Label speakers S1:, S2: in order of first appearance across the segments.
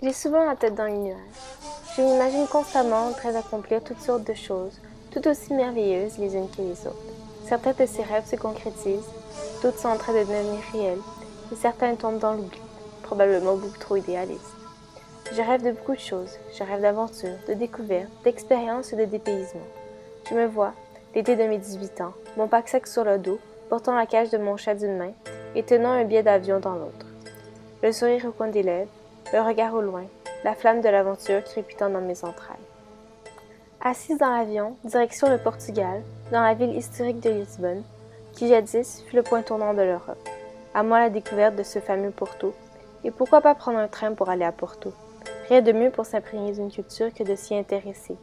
S1: J'ai souvent la tête dans les nuages. Je m'imagine constamment en train d'accomplir toutes sortes de choses, tout aussi merveilleuses les unes que les autres. Certains de ces rêves se concrétisent, d'autres sont en train de devenir réels, et certains tombent dans l'oubli, probablement beaucoup trop idéalistes. Je rêve de beaucoup de choses. Je rêve d'aventures, de découvertes, d'expériences et de dépaysement. Je me vois, l'été de mes 18 ans, mon pack-sac sur le dos, portant la cage de mon chat d'une main et tenant un billet d'avion dans l'autre. Le sourire au coin des lèvres, le regard au loin, la flamme de l'aventure crépitant dans mes entrailles. Assise dans l'avion, direction le Portugal, dans la ville historique de Lisbonne, qui jadis fut le point tournant de l'Europe. À moi la découverte de ce fameux Porto, et pourquoi pas prendre un train pour aller à Porto? Rien de mieux pour s'imprégner d'une culture que de s'y intéresser.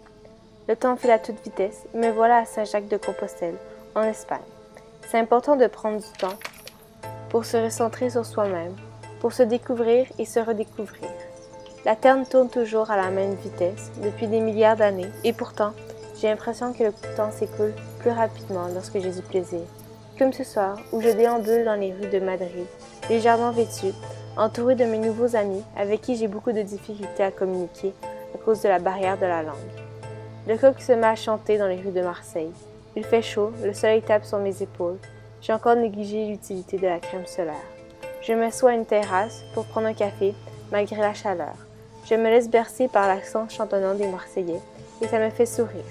S1: Le temps file à toute vitesse, et me voilà à Saint-Jacques-de-Compostelle, en Espagne. C'est important de prendre du temps pour se recentrer sur soi-même, pour se découvrir et se redécouvrir. La Terre tourne toujours à la même vitesse, depuis des milliards d'années, et pourtant, j'ai l'impression que le temps s'écoule plus rapidement lorsque j'ai du plaisir. Comme ce soir, où je déambule dans les rues de Madrid, légèrement vêtue, entourée de mes nouveaux amis, avec qui j'ai beaucoup de difficultés à communiquer à cause de la barrière de la langue. Le coq se met à chanter dans les rues de Marseille. Il fait chaud, le soleil tape sur mes épaules. J'ai encore négligé l'utilité de la crème solaire. Je m'assois à une terrasse pour prendre un café, malgré la chaleur. Je me laisse bercer par l'accent chantonnant des Marseillais, et ça me fait sourire.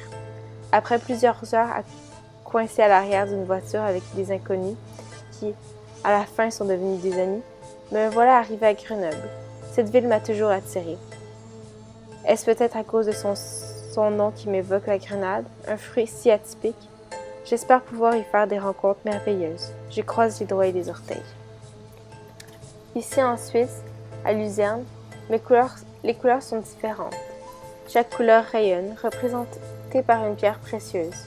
S1: Après plusieurs heures coincée à l'arrière d'une voiture avec des inconnus, qui, à la fin, sont devenus des amis, me voilà arrivée à Grenoble. Cette ville m'a toujours attirée. Est-ce peut-être à cause de son nom qui m'évoque la grenade, un fruit si atypique? J'espère pouvoir y faire des rencontres merveilleuses. Je croise les doigts et les orteils. Ici en Suisse, à Luzerne, les couleurs sont différentes. Chaque couleur rayonne, représentée par une pierre précieuse.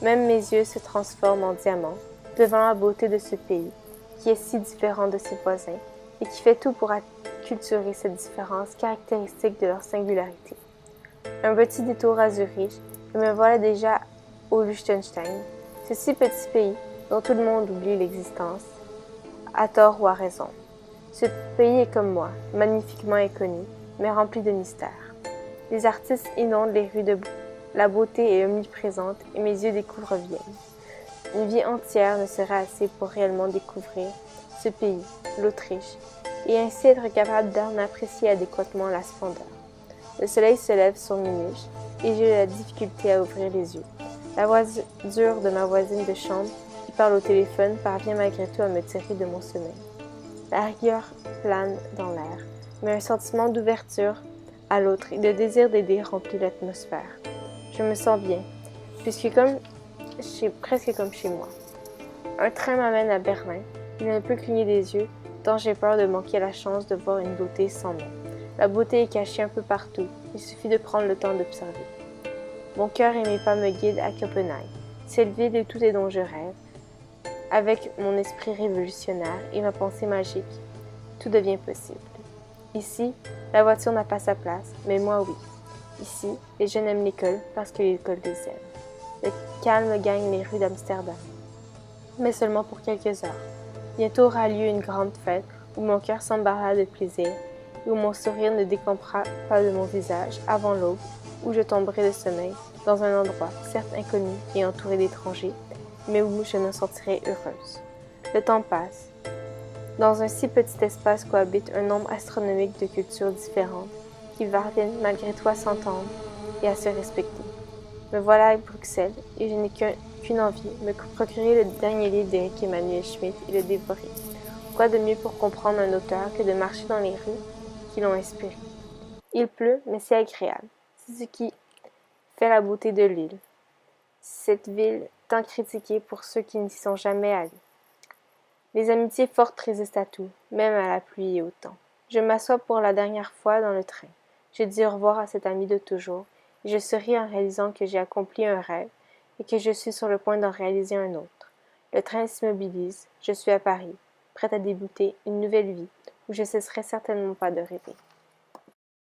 S1: Même mes yeux se transforment en diamants devant la beauté de ce pays, qui est si différent de ses voisins et qui fait tout pour acculturer cette différence caractéristique de leur singularité. Un petit détour à Zurich et me voilà déjà au Liechtenstein, ce si petit pays dont tout le monde oublie l'existence, à tort ou à raison. Ce pays est comme moi, magnifiquement inconnu, mais rempli de mystères. Les artistes inondent les rues de la beauté est omniprésente et mes yeux découvrent Vienne. Une vie entière ne serait assez pour réellement découvrir ce pays, l'Autriche, et ainsi être capable d'en apprécier adéquatement la splendeur. Le soleil se lève sur mes nuches et j'ai la difficulté à ouvrir les yeux. La voix dure de ma voisine de chambre qui parle au téléphone parvient malgré tout à me tirer de mon sommeil. La rigueur plane dans l'air, mais un sentiment d'ouverture à l'autre et de désir d'aider remplit l'atmosphère. Je me sens bien, presque comme chez moi. Un train m'amène à Berlin. Il ne peut cligner des yeux, tant j'ai peur de manquer la chance de voir une beauté sans nom. La beauté est cachée un peu partout, il suffit de prendre le temps d'observer. Mon cœur et mes pas me guident à Copenhague, cette ville de tout et dont je rêve. Avec mon esprit révolutionnaire et ma pensée magique, tout devient possible. Ici, la voiture n'a pas sa place, mais moi oui. Ici, les jeunes aiment l'école parce que l'école les aime. Le calme gagne les rues d'Amsterdam, mais seulement pour quelques heures. Bientôt aura lieu une grande fête où mon cœur s'embarra de plaisir et où mon sourire ne décampera pas de mon visage avant l'aube, où je tomberai de sommeil dans un endroit certes inconnu et entouré d'étrangers, mais où je me sentirai heureuse. Le temps passe. Dans un si petit espace cohabite un nombre astronomique de cultures différentes qui parviennent malgré tout à s'entendre et à se respecter. Me voilà à Bruxelles et je n'ai qu'une envie, me procurer le dernier livre d'Éric Emmanuel Schmitt et le dévorer. Quoi de mieux pour comprendre un auteur que de marcher dans les rues qui l'ont inspiré? Il pleut, mais c'est agréable. C'est ce qui fait la beauté de l'île. Cette ville tant critiquée pour ceux qui n'y sont jamais allés. Les amitiés fortes résistent à tout, même à la pluie et au temps. Je m'assois pour la dernière fois dans le train. Je dis au revoir à cet ami de toujours, et je souris en réalisant que j'ai accompli un rêve et que je suis sur le point d'en réaliser un autre. Le train s'immobilise, je suis à Paris, prête à débuter une nouvelle vie où je cesserai certainement pas de rêver.